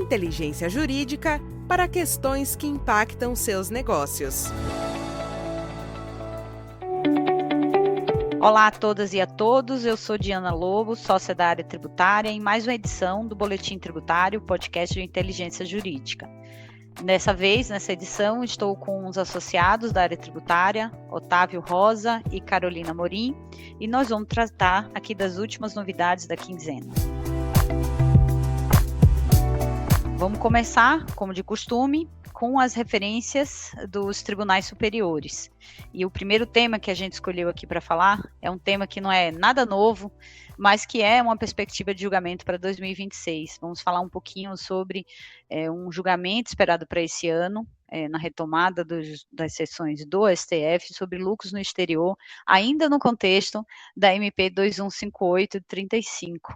inteligência jurídica para questões que impactam seus negócios. Olá a todas e a todos, eu sou Diana Lobo, sócia da área tributária, em mais uma edição do Boletim Tributário, podcast de inteligência jurídica. Dessa vez, nessa edição, estou com os associados da área tributária, Otávio Rosa e Carolina Morim, e nós vamos tratar aqui das últimas novidades da quinzena. Vamos começar, como de costume, com as referências dos tribunais superiores. E o primeiro tema que a gente escolheu aqui para falar é um tema que não é nada novo, mas que é uma perspectiva de julgamento para 2026. Vamos falar um pouquinho sobre um julgamento esperado para esse ano, na retomada das sessões do STF sobre lucros no exterior, ainda no contexto da MP 2158 de 35.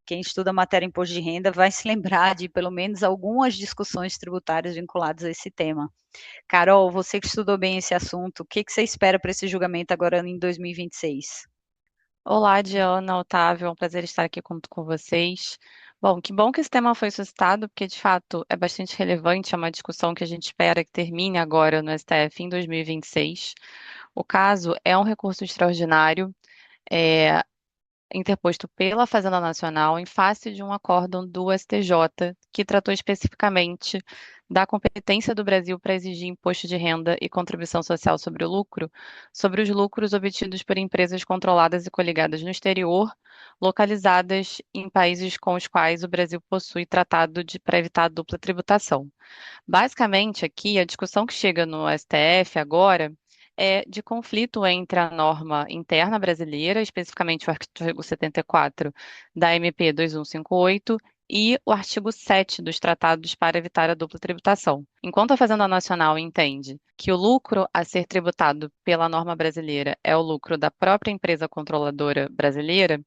Quem estuda matéria imposto de renda vai se lembrar de pelo menos algumas discussões tributárias vinculadas a esse tema. Carol, você que estudou bem esse assunto, o que você espera para esse julgamento agora em 2026? Olá, Diana, Otávio, é um prazer estar aqui com vocês. Bom, que bom que esse tema foi suscitado, porque de fato é bastante relevante, é uma discussão que a gente espera que termine agora no STF em 2026. O caso é um recurso extraordinário, interposto pela Fazenda Nacional em face de um acórdão do STJ, que tratou especificamente da competência do Brasil para exigir imposto de renda e contribuição social sobre o lucro, sobre os lucros obtidos por empresas controladas e coligadas no exterior, localizadas em países com os quais o Brasil possui tratado para evitar a dupla tributação. Basicamente, aqui, a discussão que chega no STF agora é de conflito entre a norma interna brasileira, especificamente o artigo 74 da MP 2158, e o artigo 7 dos tratados para evitar a dupla tributação. Enquanto a Fazenda Nacional entende que o lucro a ser tributado pela norma brasileira é o lucro da própria empresa controladora brasileira,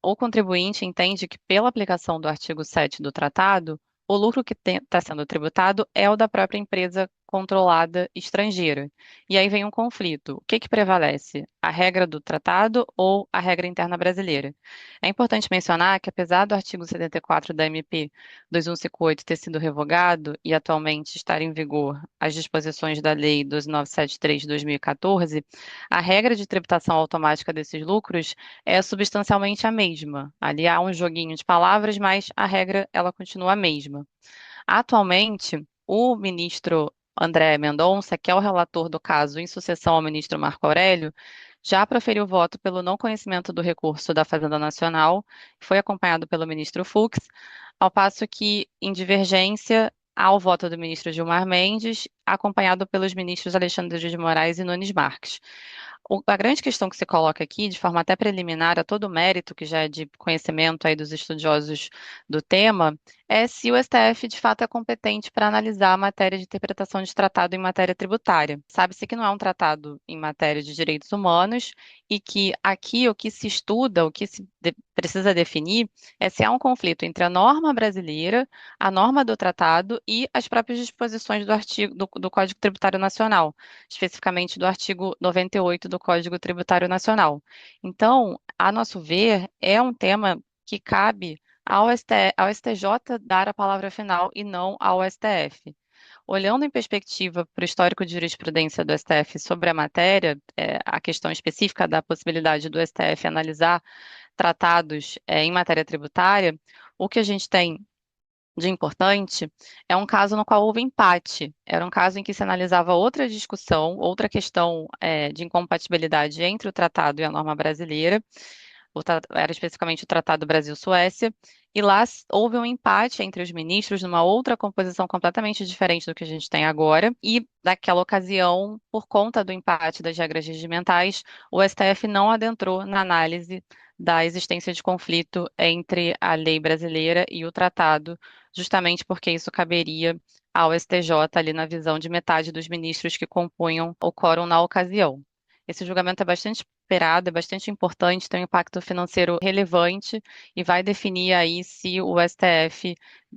o contribuinte entende que, pela aplicação do artigo 7 do tratado, o lucro que está sendo tributado é o da própria empresa controlada estrangeira. E aí vem um conflito. O que prevalece? A regra do tratado ou a regra interna brasileira? É importante mencionar que, apesar do artigo 74 da MP 2158 ter sido revogado e atualmente estar em vigor as disposições da Lei 2973 de 2014, a regra de tributação automática desses lucros é substancialmente a mesma. Ali há um joguinho de palavras, mas a regra ela continua a mesma. Atualmente, o ministro André Mendonça, que é o relator do caso em sucessão ao ministro Marco Aurélio, já proferiu voto pelo não conhecimento do recurso da Fazenda Nacional, que foi acompanhado pelo ministro Fux, ao passo que, em divergência, há o voto do ministro Gilmar Mendes, acompanhado pelos ministros Alexandre de Moraes e Nunes Marques. A grande questão que se coloca aqui, de forma até preliminar a todo o mérito que já é de conhecimento aí dos estudiosos do tema, é se o STF de fato é competente para analisar a matéria de interpretação de tratado em matéria tributária. Sabe-se que não é um tratado em matéria de direitos humanos e que aqui o que se estuda, o que precisa definir é se há um conflito entre a norma brasileira, a norma do tratado e as próprias disposições do artigo do Código Tributário Nacional, especificamente do artigo 98 do Código Tributário Nacional. Então, a nosso ver, é um tema que cabe ao STJ dar a palavra final e não ao STF. Olhando em perspectiva para o histórico de jurisprudência do STF sobre a matéria, a questão específica da possibilidade do STF analisar tratados em matéria tributária, o que a gente tem de importante é um caso no qual houve empate. Era um caso em que se analisava outra discussão, outra questão de incompatibilidade entre o tratado e a norma brasileira. Era especificamente o Tratado Brasil-Suécia, e lá houve um empate entre os ministros numa outra composição completamente diferente do que a gente tem agora, e naquela ocasião, por conta do empate das regras regimentais, o STF não adentrou na análise da existência de conflito entre a lei brasileira e o tratado, justamente porque isso caberia ao STJ ali na visão de metade dos ministros que compunham o quórum na ocasião. Esse julgamento é bastante esperado, é bastante importante, tem um impacto financeiro relevante e vai definir aí se o STF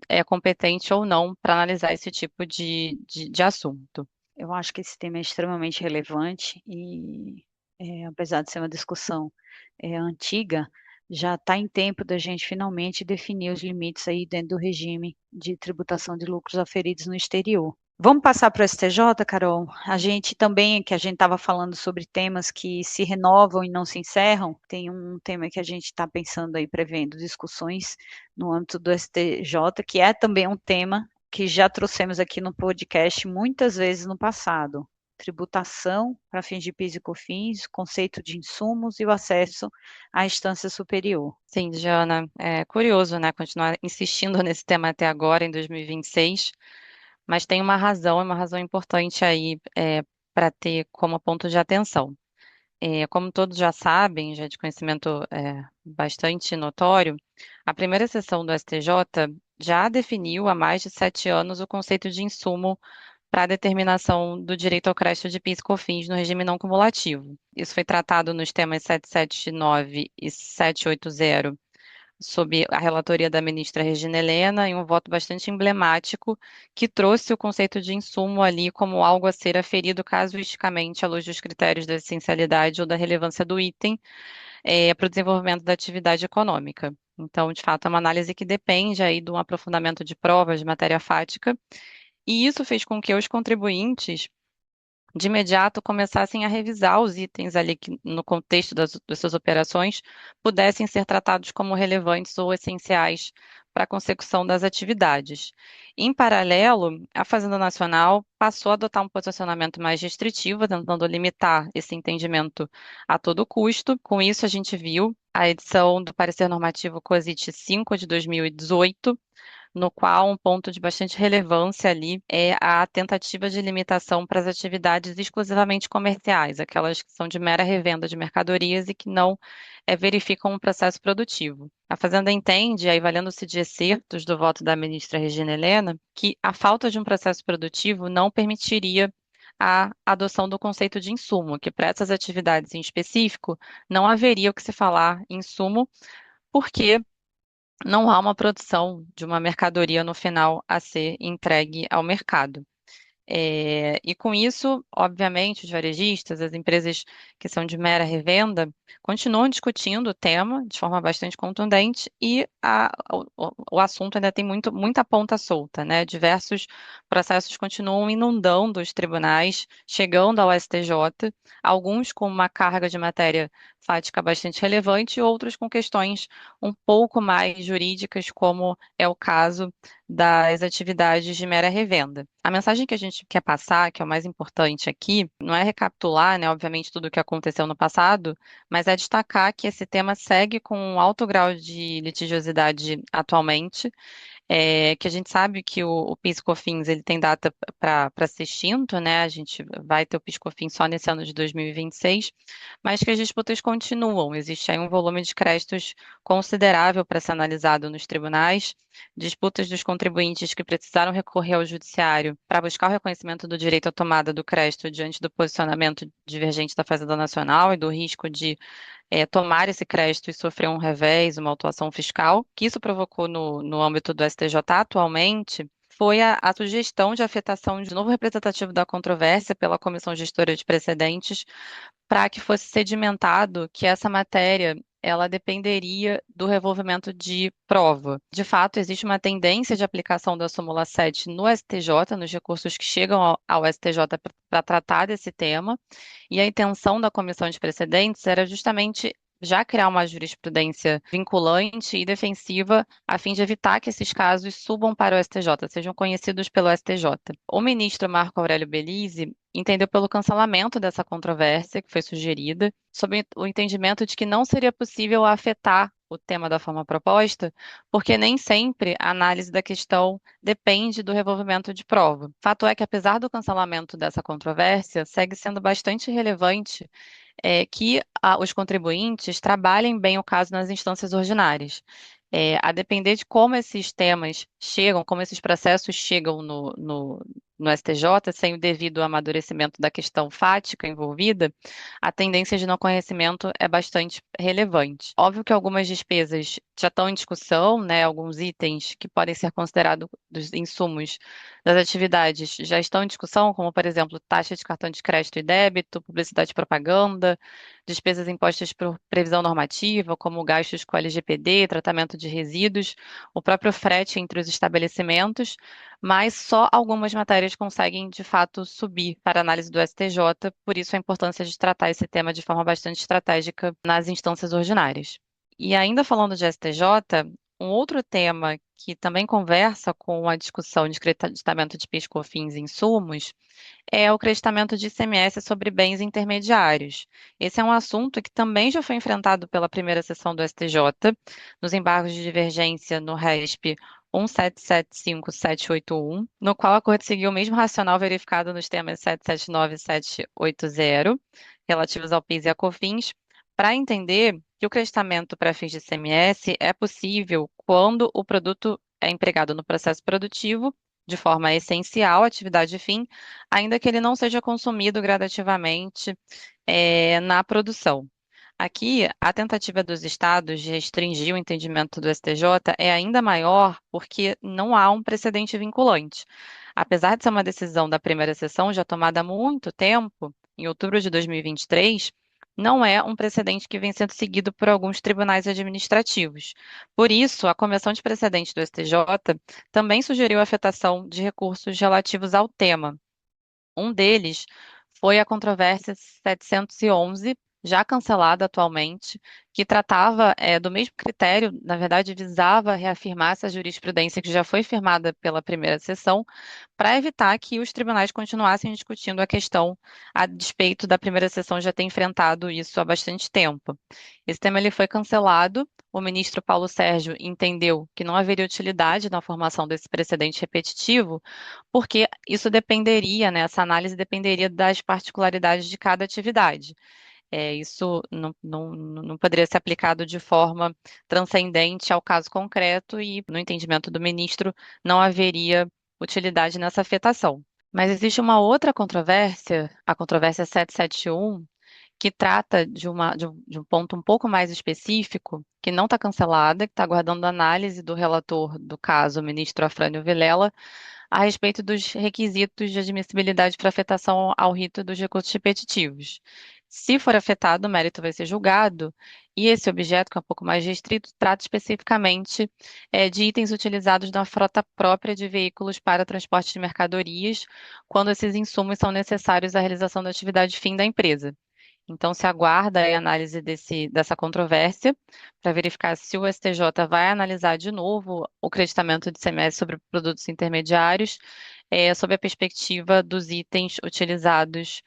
é competente ou não para analisar esse tipo de assunto. Eu acho que esse tema é extremamente relevante e, apesar de ser uma discussão antiga, já está em tempo da gente finalmente definir os limites aí dentro do regime de tributação de lucros aferidos no exterior. Vamos passar para o STJ, Carol? A gente também, que a gente estava falando sobre temas que se renovam e não se encerram, tem um tema que a gente está pensando aí, prevendo discussões no âmbito do STJ, que é também um tema que já trouxemos aqui no podcast muitas vezes no passado. Tributação para fins de PIS e COFINS, conceito de insumos e o acesso à instância superior. Sim, Diana, é curioso, né, continuar insistindo nesse tema até agora, em 2026, mas tem uma razão importante aí para ter como ponto de atenção. Como todos já sabem, já é de conhecimento bastante notório, a primeira sessão do STJ já definiu há mais de 7 anos o conceito de insumo para a determinação do direito ao crédito de PIS e COFINS no regime não cumulativo. Isso foi tratado nos temas 779 e 780, sob a relatoria da ministra Regina Helena, em um voto bastante emblemático, que trouxe o conceito de insumo ali como algo a ser aferido casuisticamente à luz dos critérios da essencialidade ou da relevância do item para o desenvolvimento da atividade econômica. Então, de fato, é uma análise que depende aí de um aprofundamento de provas de matéria fática, e isso fez com que os contribuintes de imediato começassem a revisar os itens ali que, no contexto das suas operações, pudessem ser tratados como relevantes ou essenciais para a consecução das atividades. Em paralelo, a Fazenda Nacional passou a adotar um posicionamento mais restritivo, tentando limitar esse entendimento a todo custo. Com isso, a gente viu a edição do Parecer Normativo COSIT 5 de 2018, no qual um ponto de bastante relevância ali é a tentativa de limitação para as atividades exclusivamente comerciais, aquelas que são de mera revenda de mercadorias e que não verificam um processo produtivo. A Fazenda entende, aí valendo-se de excertos do voto da ministra Regina Helena, que a falta de um processo produtivo não permitiria a adoção do conceito de insumo, que para essas atividades em específico não haveria o que se falar em insumo, porque não há uma produção de uma mercadoria no final a ser entregue ao mercado. E com isso, obviamente, os varejistas, as empresas que são de mera revenda, continuam discutindo o tema de forma bastante contundente e o assunto ainda tem muita ponta solta, né? Diversos processos continuam inundando os tribunais, chegando ao STJ, alguns com uma carga de matéria fática bastante relevante, e outros com questões um pouco mais jurídicas, como é o caso das atividades de mera revenda. A mensagem que a gente quer passar, que é o mais importante aqui, não é recapitular, né, obviamente, tudo o que aconteceu no passado, mas é destacar que esse tema segue com um alto grau de litigiosidade atualmente, que a gente sabe que o PIS/COFINS ele tem data para ser extinto, né? A gente vai ter o PIS/COFINS só nesse ano de 2026, mas que as disputas continuam. Existe aí um volume de créditos considerável para ser analisado nos tribunais, disputas dos contribuintes que precisaram recorrer ao judiciário para buscar o reconhecimento do direito à tomada do crédito diante do posicionamento divergente da Fazenda Nacional e do risco de tomar esse crédito e sofrer um revés, uma autuação fiscal, que isso provocou no âmbito do STJ atualmente, foi a sugestão de afetação de novo representativo da controvérsia pela Comissão Gestora de Precedentes, para que fosse sedimentado que essa matéria ela dependeria do revolvimento de prova. De fato, existe uma tendência de aplicação da súmula 7 no STJ, nos recursos que chegam ao STJ para tratar desse tema, e a intenção da comissão de precedentes era justamente já criar uma jurisprudência vinculante e defensiva a fim de evitar que esses casos subam para o STJ, sejam conhecidos pelo STJ. O ministro Marco Aurélio Belize entendeu pelo cancelamento dessa controvérsia que foi sugerida, sob o entendimento de que não seria possível afetar o tema da forma proposta, porque nem sempre a análise da questão depende do revolvimento de prova. Fato é que, apesar do cancelamento dessa controvérsia, segue sendo bastante relevante que os contribuintes trabalhem bem o caso nas instâncias ordinárias. A depender de como esses temas chegam, como esses processos chegam no STJ, sem o devido amadurecimento da questão fática envolvida, a tendência de não conhecimento é bastante relevante. Óbvio que algumas despesas já estão em discussão, né? Alguns itens que podem ser considerados dos insumos das atividades já estão em discussão, como, por exemplo, taxa de cartão de crédito e débito, publicidade e propaganda, despesas impostas por previsão normativa, como gastos com LGPD, tratamento de resíduos, o próprio frete entre os estabelecimentos, mas só algumas matérias conseguem, de fato, subir para análise do STJ, por isso a importância de tratar esse tema de forma bastante estratégica nas instâncias ordinárias. E ainda falando de STJ, um outro tema que também conversa com a discussão de creditamento de PIS, COFINS e insumos é o creditamento de ICMS sobre bens intermediários. Esse é um assunto que também já foi enfrentado pela primeira sessão do STJ, nos embargos de divergência no RESP 1775781, no qual a Corte seguiu o mesmo racional verificado nos temas 779 e 780, relativos ao PIS e a COFINS, para entender que o creditamento para fins de ICMS é possível quando o produto é empregado no processo produtivo de forma essencial à atividade fim, ainda que ele não seja consumido gradativamente, na produção. Aqui, a tentativa dos estados de restringir o entendimento do STJ é ainda maior porque não há um precedente vinculante. Apesar de ser uma decisão da primeira sessão já tomada há muito tempo, em outubro de 2023, não é um precedente que vem sendo seguido por alguns tribunais administrativos. Por isso, a Comissão de Precedentes do STJ também sugeriu a afetação de recursos relativos ao tema. Um deles foi a controvérsia 711, já cancelada atualmente, que tratava do mesmo critério, na verdade, visava reafirmar essa jurisprudência que já foi firmada pela primeira sessão, para evitar que os tribunais continuassem discutindo a questão, a despeito da primeira sessão já ter enfrentado isso há bastante tempo. Esse tema ele foi cancelado. O ministro Paulo Sérgio entendeu que não haveria utilidade na formação desse precedente repetitivo, porque isso dependeria, né, essa análise dependeria das particularidades de cada atividade. Isso não poderia ser aplicado de forma transcendente ao caso concreto e, no entendimento do ministro, não haveria utilidade nessa afetação. Mas existe uma outra controvérsia, a controvérsia 771, que trata de um ponto um pouco mais específico, que não está cancelada, que está aguardando a análise do relator do caso, o ministro Afrânio Vilela, a respeito dos requisitos de admissibilidade para afetação ao rito dos recursos repetitivos. Se for afetado, o mérito vai ser julgado, e esse objeto, que é um pouco mais restrito, trata especificamente de itens utilizados na frota própria de veículos para transporte de mercadorias, quando esses insumos são necessários à realização da atividade fim da empresa. Então, se aguarda a análise dessa controvérsia para verificar se o STJ vai analisar de novo o creditamento de ICMS sobre produtos intermediários, sob a perspectiva dos itens utilizados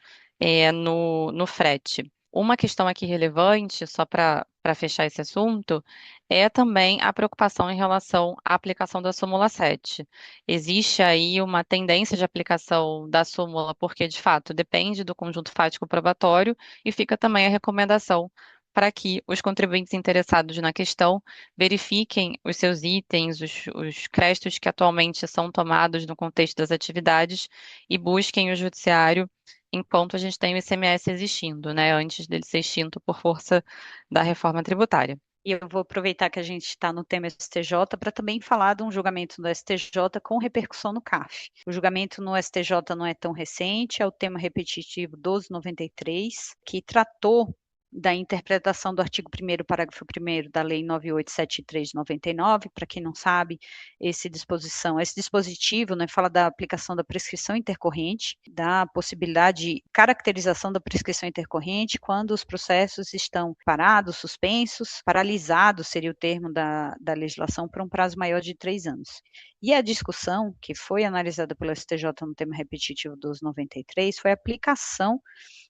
no frete. Uma questão aqui relevante, só para fechar esse assunto, é também a preocupação em relação à aplicação da súmula 7. Existe aí uma tendência de aplicação da súmula, porque, de fato, depende do conjunto fático probatório, e fica também a recomendação para que os contribuintes interessados na questão verifiquem os seus itens, os créditos que atualmente são tomados no contexto das atividades e busquem o judiciário enquanto a gente tem o ICMS existindo, né, antes dele ser extinto por força da reforma tributária. E eu vou aproveitar que a gente está no tema STJ para também falar de um julgamento do STJ com repercussão no CAF. O julgamento no STJ não é tão recente, é o tema repetitivo 1293, que tratou da interpretação do artigo 1º, parágrafo 1º da Lei 9873 de 99. Para quem não sabe, esse dispositivo, né, fala da aplicação da prescrição intercorrente, da possibilidade de caracterização da prescrição intercorrente quando os processos estão parados, suspensos, paralisados seria o termo da legislação, por um prazo maior de 3 anos. E a discussão que foi analisada pelo STJ no tema repetitivo 1293 foi a aplicação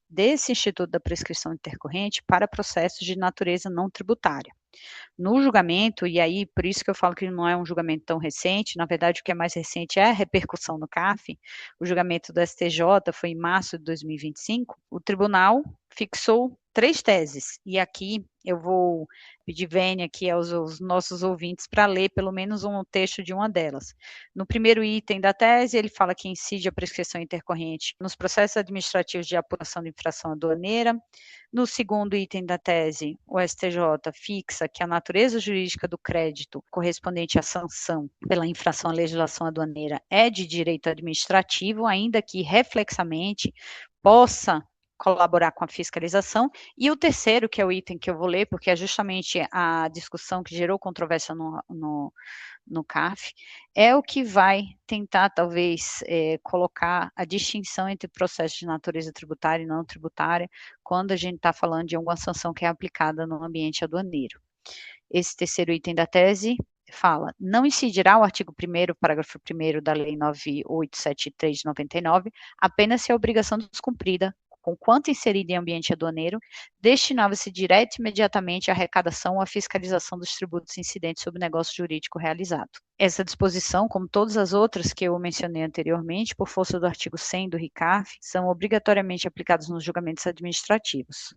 desse Instituto da Prescrição Intercorrente para processos de natureza não tributária. No julgamento, e aí por isso que eu falo que não é um julgamento tão recente, na verdade o que é mais recente é a repercussão no CAF, o julgamento do STJ foi em março de 2025, o tribunal fixou 3 teses, e aqui eu vou pedir vênia aqui aos nossos ouvintes para ler pelo menos um texto de uma delas. No primeiro item da tese, ele fala que incide a prescrição intercorrente nos processos administrativos de apuração de infração aduaneira. No segundo item da tese, o STJ fixa que a natureza jurídica do crédito correspondente à sanção pela infração à legislação aduaneira é de direito administrativo, ainda que reflexamente possa colaborar com a fiscalização. E o terceiro, que é o item que eu vou ler, porque é justamente a discussão que gerou controvérsia no CARF, é o que vai tentar, talvez, colocar a distinção entre processos de natureza tributária e não tributária, quando a gente está falando de alguma sanção que é aplicada no ambiente aduaneiro. Esse terceiro item da tese fala, não incidirá o artigo 1º, parágrafo 1º da Lei 9873 de 99, apenas se a obrigação descumprida, conquanto inserida em ambiente aduaneiro, destinava-se direta e imediatamente à arrecadação ou à fiscalização dos tributos incidentes sobre o negócio jurídico realizado. Essa disposição, como todas as outras que eu mencionei anteriormente, por força do artigo 100 do RICAF, são obrigatoriamente aplicados nos julgamentos administrativos.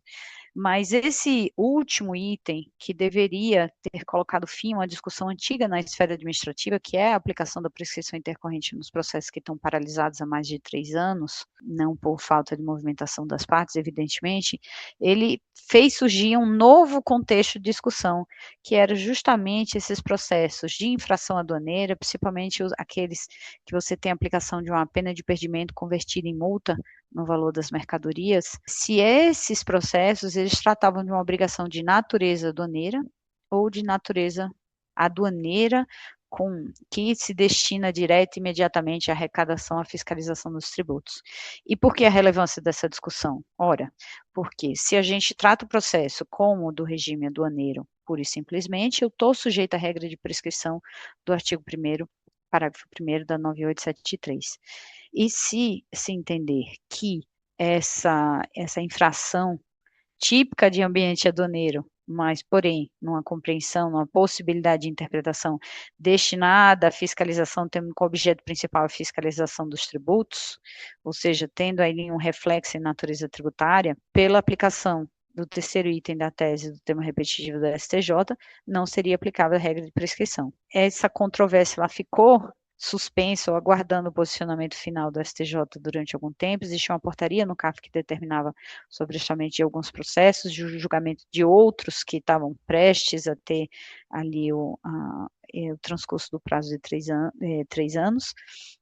Mas esse último item, que deveria ter colocado fim a uma discussão antiga na esfera administrativa, que é a aplicação da prescrição intercorrente nos processos que estão paralisados há mais de 3 anos, não por falta de movimentação das partes, evidentemente, ele fez surgir um novo contexto de discussão, que era justamente esses processos de infração aduaneira, principalmente aqueles que você tem a aplicação de uma pena de perdimento convertida em multa, no valor das mercadorias, se esses processos eles tratavam de uma obrigação de natureza aduaneira ou de natureza aduaneira que se destina direta e imediatamente à arrecadação, à fiscalização dos tributos. E por que a relevância dessa discussão? Ora, porque se a gente trata o processo como o do regime aduaneiro, pura e simplesmente, eu estou sujeito à regra de prescrição do artigo 1º, parágrafo 1º da 9873. E se entender que essa infração típica de ambiente aduaneiro, mas, porém, numa compreensão, numa possibilidade de interpretação destinada à fiscalização, tendo como objeto principal a fiscalização dos tributos, ou seja, tendo aí um reflexo em natureza tributária, pela aplicação do terceiro item da tese do tema repetitivo da STJ, não seria aplicável a regra de prescrição. Essa controvérsia, ela ficou suspenso, aguardando o posicionamento final do STJ durante algum tempo. Existia uma portaria no CAF que determinava sobre o chamamento de alguns processos, de julgamento de outros que estavam prestes a ter ali o transcurso do prazo de 3 anos,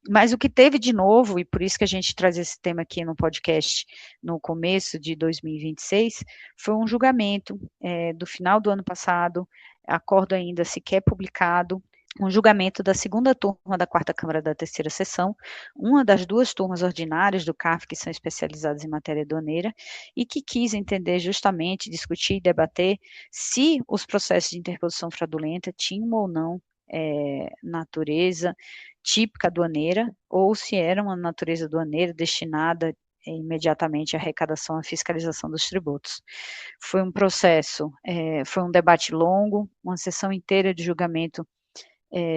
mas o que teve de novo, e por isso que a gente traz esse tema aqui no podcast no começo de 2026, foi um julgamento do final do ano passado, acordo ainda sequer publicado, um julgamento da segunda turma da quarta Câmara da terceira sessão, uma das 2 turmas ordinárias do CAF, que são especializadas em matéria aduaneira, e que quis entender justamente, discutir e debater se os processos de interposição fraudulenta tinham ou não natureza típica aduaneira, ou se era uma natureza aduaneira destinada imediatamente à arrecadação e à fiscalização dos tributos. Foi um processo, foi um debate longo, uma sessão inteira de julgamento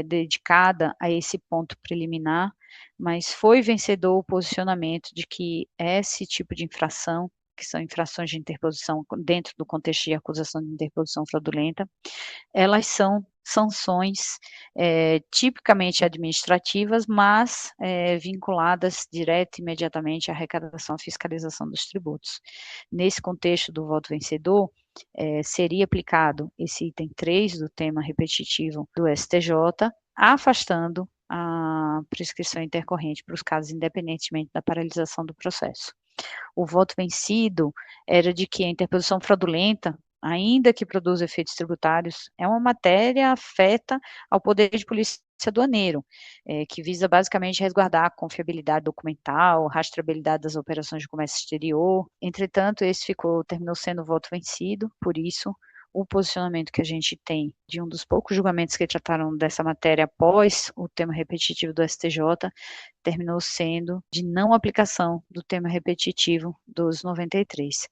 dedicada a esse ponto preliminar, mas foi vencedor o posicionamento de que esse tipo de infração, que são infrações de interposição dentro do contexto de acusação de interposição fraudulenta, elas são sanções tipicamente administrativas, mas vinculadas direta e imediatamente à arrecadação e fiscalização dos tributos. Nesse contexto do voto vencedor, seria aplicado esse item 3 do tema repetitivo do STJ, afastando a prescrição intercorrente para os casos independentemente da paralisação do processo. O voto vencido era de que a interposição fraudulenta, ainda que produza efeitos tributários, é uma matéria afeta ao poder de polícia aduaneiro, que visa basicamente resguardar a confiabilidade documental, rastreabilidade das operações de comércio exterior. Entretanto, esse terminou sendo o voto vencido, por isso, o posicionamento que a gente tem de um dos poucos julgamentos que trataram dessa matéria após o tema repetitivo do STJ, terminou sendo de não aplicação do tema repetitivo dos 93.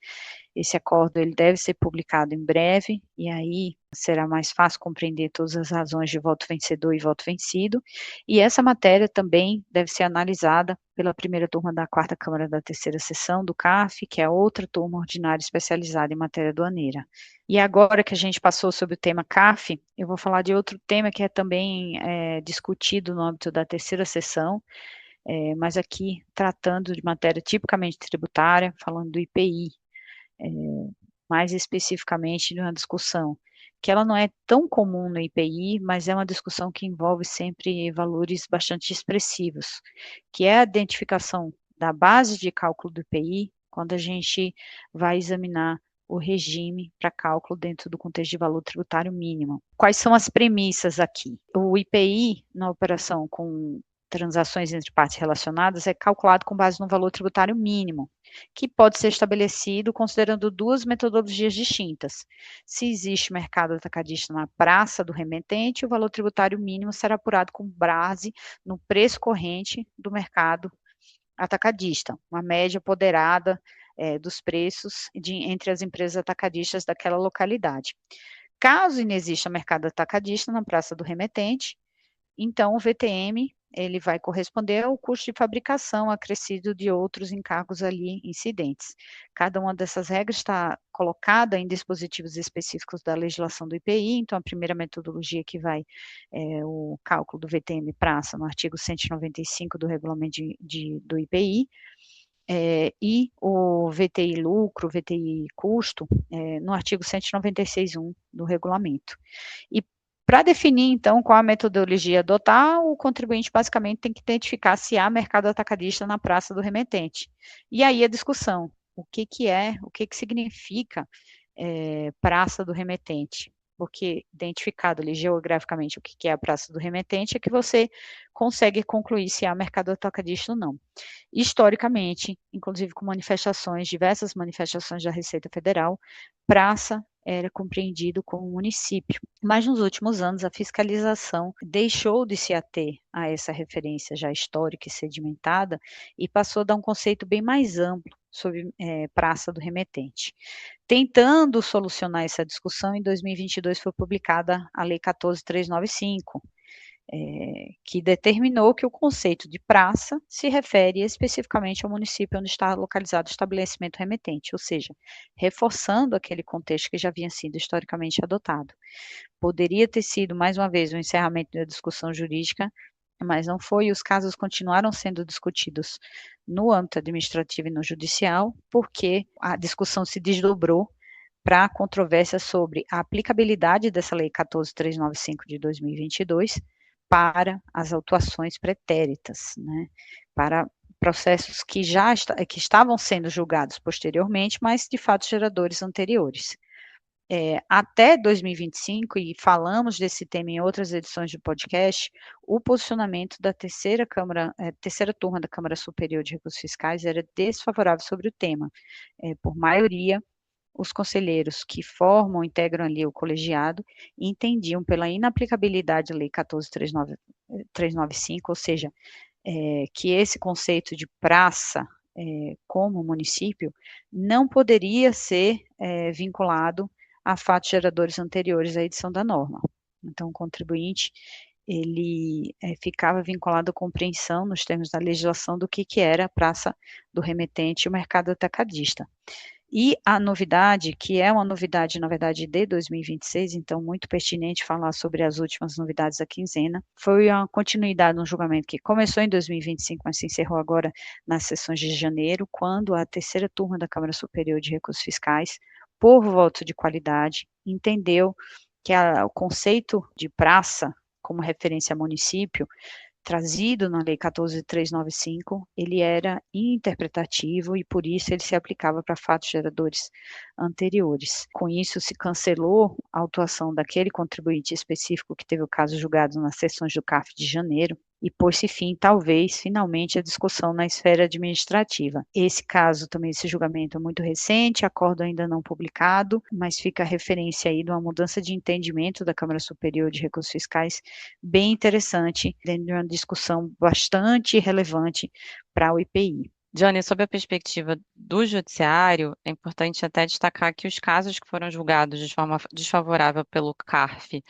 Esse acordo ele deve ser publicado em breve, e aí será mais fácil compreender todas as razões de voto vencedor e voto vencido, e essa matéria também deve ser analisada pela primeira turma da quarta Câmara da terceira sessão do CAF, que é a outra turma ordinária especializada em matéria aduaneira. E agora que a gente passou sobre o tema CAF, eu vou falar de outro tema que é também discutido no âmbito da terceira sessão, mas aqui tratando de matéria tipicamente tributária, falando do IPI, mais especificamente de uma discussão que ela não é tão comum no IPI, mas é uma discussão que envolve sempre valores bastante expressivos, que é a identificação da base de cálculo do IPI, quando a gente vai examinar o regime para cálculo dentro do contexto de valor tributário mínimo. Quais são as premissas aqui? O IPI, na operação com transações entre partes relacionadas, é calculado com base no valor tributário mínimo, que pode ser estabelecido considerando duas metodologias distintas. Se existe mercado atacadista na praça do remetente, o valor tributário mínimo será apurado com base no preço corrente do mercado atacadista, uma média ponderada dos preços entre as empresas atacadistas daquela localidade. Caso inexista mercado atacadista na praça do remetente, então o VTM ele vai corresponder ao custo de fabricação acrescido de outros encargos ali incidentes. Cada uma dessas regras está colocada em dispositivos específicos da legislação do IPI, então a primeira metodologia que vai o cálculo do VTM praça no artigo 195 do regulamento do IPI, e o VTI lucro, VTI custo, no artigo 196.1 do regulamento. E para definir, então, qual a metodologia adotar, o contribuinte basicamente tem que identificar se há mercado atacadista na praça do remetente. E aí a discussão, o que significa praça do remetente? Porque identificado ali geograficamente o que é a praça do remetente, é que você consegue concluir se há mercado atacadista ou não. Historicamente, inclusive com diversas manifestações da Receita Federal, praça era compreendido como município. Mas nos últimos anos, a fiscalização deixou de se ater a essa referência já histórica e sedimentada e passou a dar um conceito bem mais amplo sobre praça do remetente. Tentando solucionar essa discussão, em 2022 foi publicada a Lei 14.395, que determinou que o conceito de praça se refere especificamente ao município onde está localizado o estabelecimento remetente, ou seja, reforçando aquele contexto que já havia sido historicamente adotado. Poderia ter sido, mais uma vez, o encerramento da discussão jurídica, mas não foi, e os casos continuaram sendo discutidos no âmbito administrativo e no judicial, porque a discussão se desdobrou para a controvérsia sobre a aplicabilidade dessa Lei 14.395 de 2022 para as autuações pretéritas, né, para processos que que estavam sendo julgados posteriormente, mas de fato geradores anteriores. Até 2025, e falamos desse tema em outras edições do podcast, o posicionamento da terceira turma da Câmara Superior de Recursos Fiscais era desfavorável sobre o tema. Por maioria, os conselheiros que integram ali o colegiado, entendiam pela inaplicabilidade da Lei 14.395, ou seja, que esse conceito de praça como município não poderia ser vinculado a fatos geradores anteriores à edição da norma. Então, o contribuinte ele ficava vinculado à compreensão, nos termos da legislação, do que era a praça do remetente e o mercado atacadista. E a novidade, que é uma novidade, na verdade, de 2026, então muito pertinente falar sobre as últimas novidades da quinzena, foi a continuidade de um julgamento que começou em 2025, mas se encerrou agora nas sessões de janeiro, quando a terceira turma da Câmara Superior de Recursos Fiscais, por voto de qualidade, entendeu que o conceito de praça como referência a município trazido na Lei 14.395, ele era interpretativo e, por isso, ele se aplicava para fatos geradores anteriores. Com isso, se cancelou a autuação daquele contribuinte específico que teve o caso julgado nas sessões do CAF de janeiro, e pôs-se fim, talvez, finalmente, à discussão na esfera administrativa. Esse caso também, esse julgamento é muito recente, acordo ainda não publicado, mas fica a referência aí de uma mudança de entendimento da Câmara Superior de Recursos Fiscais, bem interessante, dentro de uma discussão bastante relevante para o IPI. Diane, sob a perspectiva do judiciário, é importante até destacar que os casos que foram julgados de forma desfavorável pelo CARF,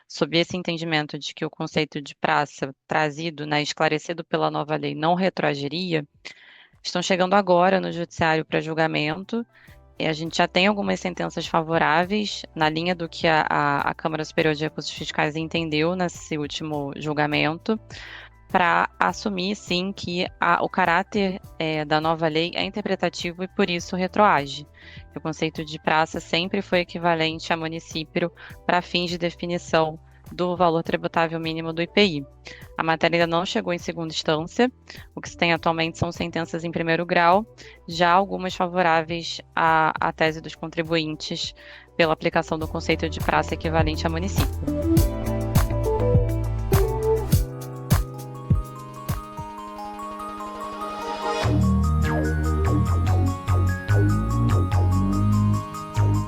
sob esse entendimento de que o conceito de praça trazido, né, esclarecido pela nova lei, não retroagiria, estão chegando agora no judiciário para julgamento. E a gente já tem algumas sentenças favoráveis na linha do que a Câmara Superior de Recursos Fiscais entendeu nesse último julgamento, para assumir, sim, que o caráter da nova lei é interpretativo e, por isso, retroage. O conceito de praça sempre foi equivalente a município para fins de definição do valor tributável mínimo do IPI. A matéria ainda não chegou em segunda instância. O que se tem atualmente são sentenças em primeiro grau, já algumas favoráveis à tese dos contribuintes pela aplicação do conceito de praça equivalente a município.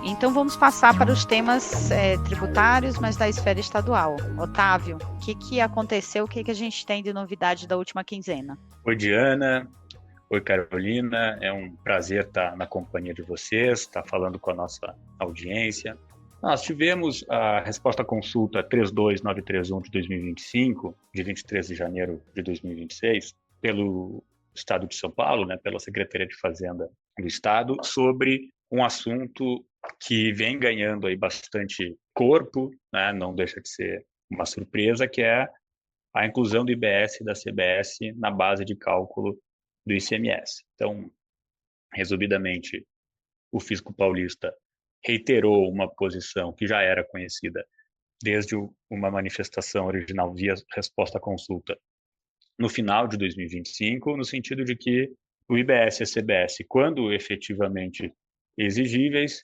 Então vamos passar para os temas tributários, mas da esfera estadual. Otávio, o que aconteceu? O que a gente tem de novidade da última quinzena? Oi, Diana. Oi, Carolina. É um prazer estar na companhia de vocês, estar falando com a nossa audiência. Nós tivemos a resposta à consulta 32931 de 2025, de 23 de janeiro de 2026, pelo Estado de São Paulo, né, pela Secretaria de Fazenda do Estado, sobre um assunto que vem ganhando aí bastante corpo, né, não deixa de ser uma surpresa, que é a inclusão do IBS e da CBS na base de cálculo do ICMS. Então, resumidamente, o fisco paulista reiterou uma posição que já era conhecida desde uma manifestação original via resposta à consulta no final de 2025, no sentido de que o IBS e a CBS, quando efetivamente exigíveis,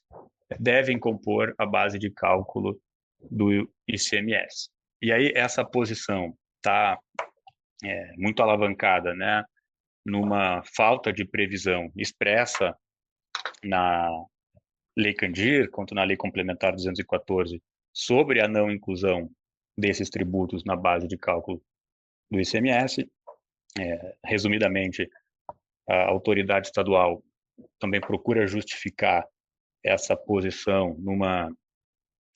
devem compor a base de cálculo do ICMS. E aí essa posição está muito alavancada, né, numa falta de previsão expressa na Lei Candir, quanto na Lei Complementar 214, sobre a não inclusão desses tributos na base de cálculo do ICMS. Resumidamente, a autoridade estadual também procura justificar essa posição numa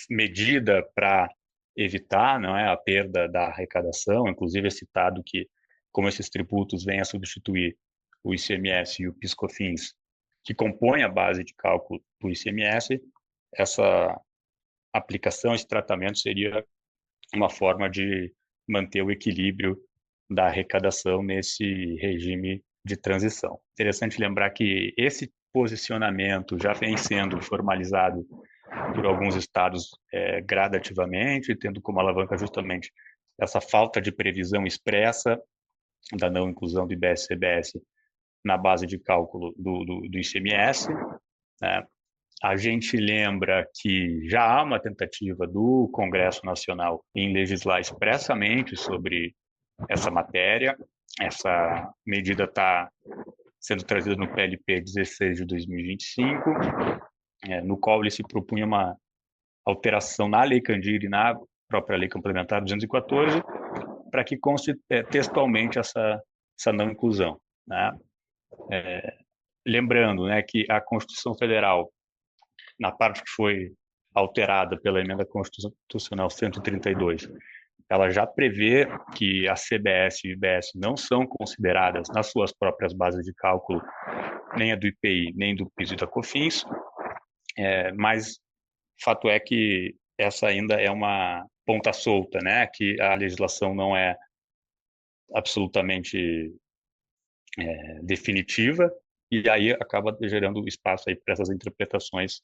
medida para evitar, não é, a perda da arrecadação. Inclusive é citado que, como esses tributos vêm a substituir o ICMS e o PIS/COFINS, que compõem a base de cálculo do ICMS, essa aplicação, esse tratamento seria uma forma de manter o equilíbrio da arrecadação nesse regime de transição. Interessante lembrar que esse posicionamento já vem sendo formalizado por alguns estados gradativamente, tendo como alavanca justamente essa falta de previsão expressa da não inclusão do IBS-CBS na base de cálculo do ICMS. Né? A gente lembra que já há uma tentativa do Congresso Nacional em legislar expressamente sobre essa matéria. Essa medida está sendo trazida no PLP 16 de 2025, no qual ele se propunha uma alteração na Lei Candir e na própria Lei Complementar 214, para que conste textualmente essa não inclusão. Né? Lembrando, né, que a Constituição Federal, na parte que foi alterada pela Emenda Constitucional 132, ela já prevê que a CBS e o IBS não são consideradas nas suas próprias bases de cálculo, nem a do IPI, nem do PIS e da COFINS, mas fato é que essa ainda é uma ponta solta, né? Que a legislação não é absolutamente definitiva, e aí acaba gerando espaço aí para essas interpretações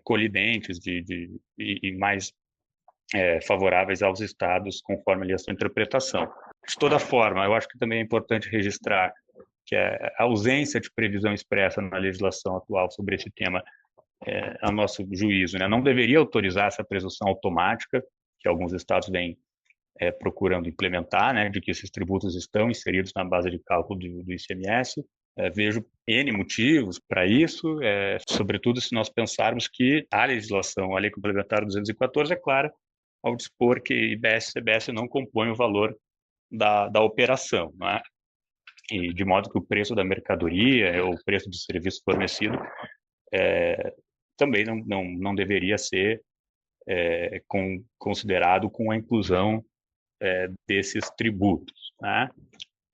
colidentes e mais favoráveis aos estados, conforme ali a sua interpretação. De toda forma, eu acho que também é importante registrar que a ausência de previsão expressa na legislação atual sobre esse tema, a nosso juízo, né, não deveria autorizar essa presunção automática que alguns estados vêm procurando implementar, né, de que esses tributos estão inseridos na base de cálculo do ICMS. Vejo N motivos para isso, sobretudo se nós pensarmos que a legislação, a Lei Complementar 214, é clara ao dispor que IBS e CBS não compõem o valor da operação. Não é? e de modo que o preço da mercadoria ou o preço do serviço fornecido também não deveria ser considerado com a inclusão desses tributos, né?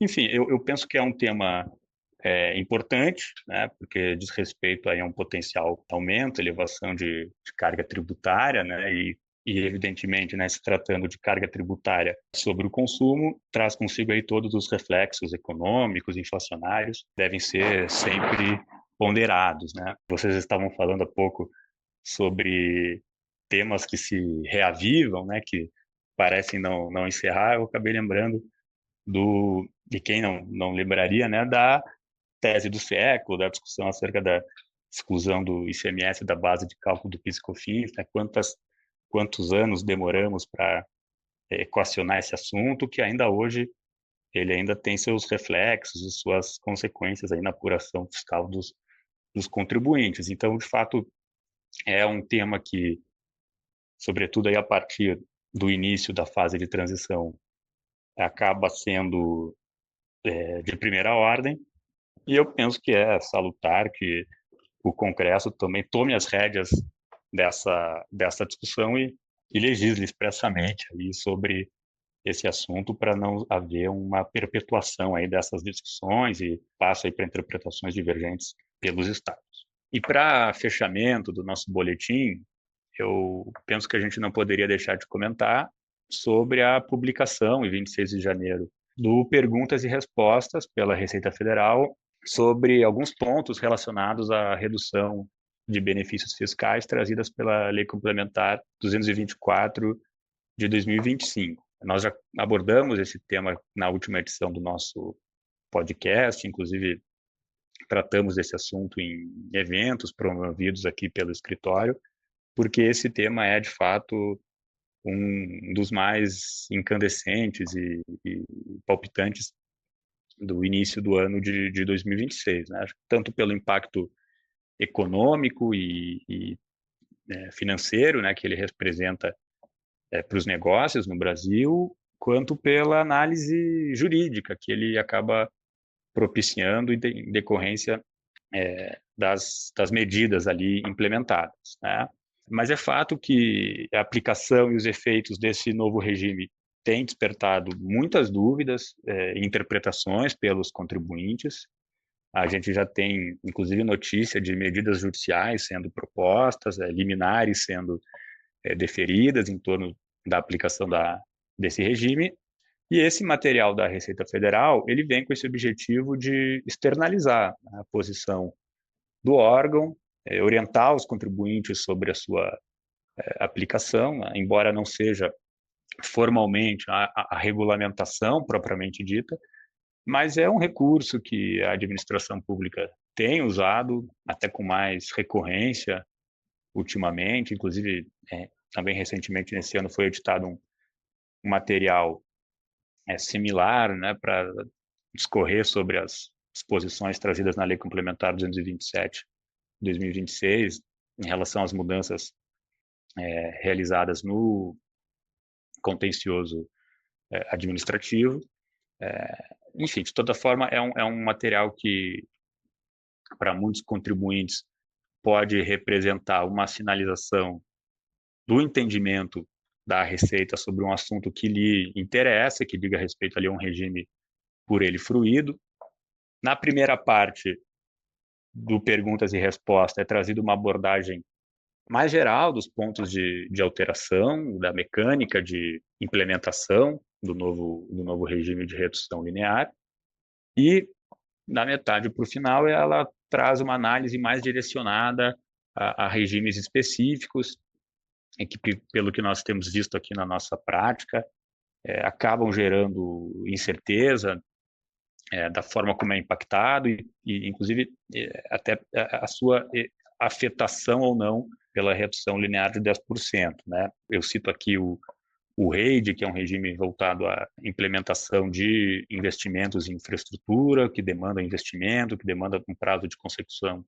Enfim, eu penso que é um tema importante, né, porque diz respeito aí a um potencial aumento, elevação de carga tributária, né, e evidentemente, né, se tratando de carga tributária sobre o consumo, traz consigo aí todos os reflexos econômicos, inflacionários, devem ser sempre ponderados, né? Vocês estavam falando há pouco sobre temas que se reavivam, né, que parecem não encerrar. Eu acabei lembrando de quem não lembraria, né, da tese do século, da discussão acerca da exclusão do ICMS da base de cálculo do PIS e COFINS, né, quantos anos demoramos para equacionar esse assunto, que ainda hoje ele ainda tem seus reflexos e suas consequências aí na apuração fiscal dos contribuintes. Então, de fato, é um tema que, sobretudo aí a partir do início da fase de transição, acaba sendo de primeira ordem, e eu penso que é salutar que o Congresso também tome as rédeas dessa discussão e legisle expressamente ali sobre esse assunto para não haver uma perpetuação aí dessas discussões e passo aí para interpretações divergentes pelos estados. E para fechamento do nosso boletim, eu penso que a gente não poderia deixar de comentar sobre a publicação, em 26 de janeiro, do Perguntas e Respostas pela Receita Federal sobre alguns pontos relacionados à redução de benefícios fiscais trazidas pela Lei Complementar 224 de 2025. Nós já abordamos esse tema na última edição do nosso podcast, inclusive tratamos desse assunto em eventos promovidos aqui pelo escritório, porque esse tema é, de fato, um dos mais incandescentes e palpitantes do início do ano de 2026, né? Tanto pelo impacto econômico e financeiro, né, que ele representa para os negócios no Brasil, quanto pela análise jurídica que ele acaba propiciando em decorrência das medidas ali implementadas, né? Mas é fato que a aplicação e os efeitos desse novo regime têm despertado muitas dúvidas e interpretações pelos contribuintes. A gente já tem, inclusive, notícia de medidas judiciais sendo propostas, liminares sendo deferidas em torno da aplicação desse regime. E esse material da Receita Federal, ele vem com esse objetivo de externalizar a posição do órgão, orientar os contribuintes sobre a sua aplicação, embora não seja formalmente a regulamentação propriamente dita, mas é um recurso que a administração pública tem usado, até com mais recorrência ultimamente, inclusive também recentemente nesse ano foi editado um material similar, né, para discorrer sobre as disposições trazidas na Lei Complementar 227 de 2026 em relação às mudanças realizadas no contencioso administrativo. Enfim, de toda forma, é um material que, para muitos contribuintes, pode representar uma sinalização do entendimento da Receita sobre um assunto que lhe interessa, que diga respeito ali a um regime por ele fruído. Na primeira parte do Perguntas e Respostas é trazida uma abordagem mais geral dos pontos de alteração, da mecânica de implementação do novo regime de redução linear. E, na metade para o final, ela traz uma análise mais direcionada a regimes específicos, que, pelo que nós temos visto aqui na nossa prática, acabam gerando incerteza da forma como é impactado e inclusive, até a sua afetação ou não pela redução linear de 10%, né? Eu cito aqui o REID, que é um regime voltado à implementação de investimentos em infraestrutura, que demanda investimento, que demanda um prazo de consecução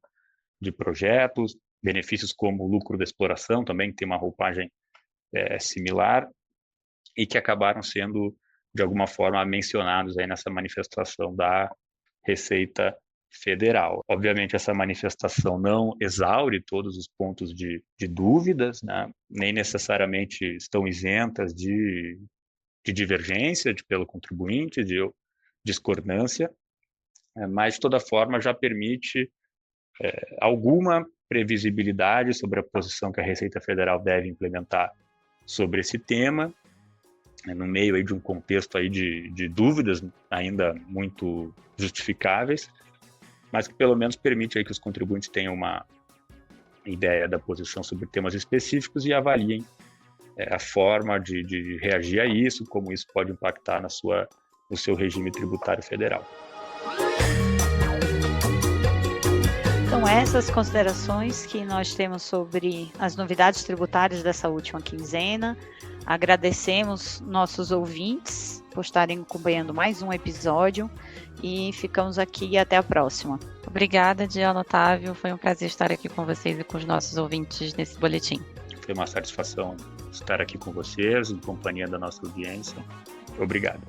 de projetos, benefícios como o lucro da exploração também, que tem uma roupagem similar, e que acabaram sendo, de alguma forma, mencionados aí nessa manifestação da Receita Federal. Obviamente, essa manifestação não exaure todos os pontos de dúvidas, né? Nem necessariamente estão isentas de divergência pelo contribuinte, de discordância, mas, de toda forma, já permite alguma previsibilidade sobre a posição que a Receita Federal deve implementar sobre esse tema, no meio aí de um contexto aí de dúvidas ainda muito justificáveis, mas que pelo menos permite aí que os contribuintes tenham uma ideia da posição sobre temas específicos e avaliem a forma de reagir a isso, como isso pode impactar no seu regime tributário federal. Então, essas considerações que nós temos sobre as novidades tributárias dessa última quinzena. Agradecemos nossos ouvintes por estarem acompanhando mais um episódio e ficamos aqui e até a próxima. Obrigada, Diana, Otávio. Foi um prazer estar aqui com vocês e com os nossos ouvintes nesse boletim. Foi uma satisfação estar aqui com vocês, em companhia da nossa audiência. Obrigado.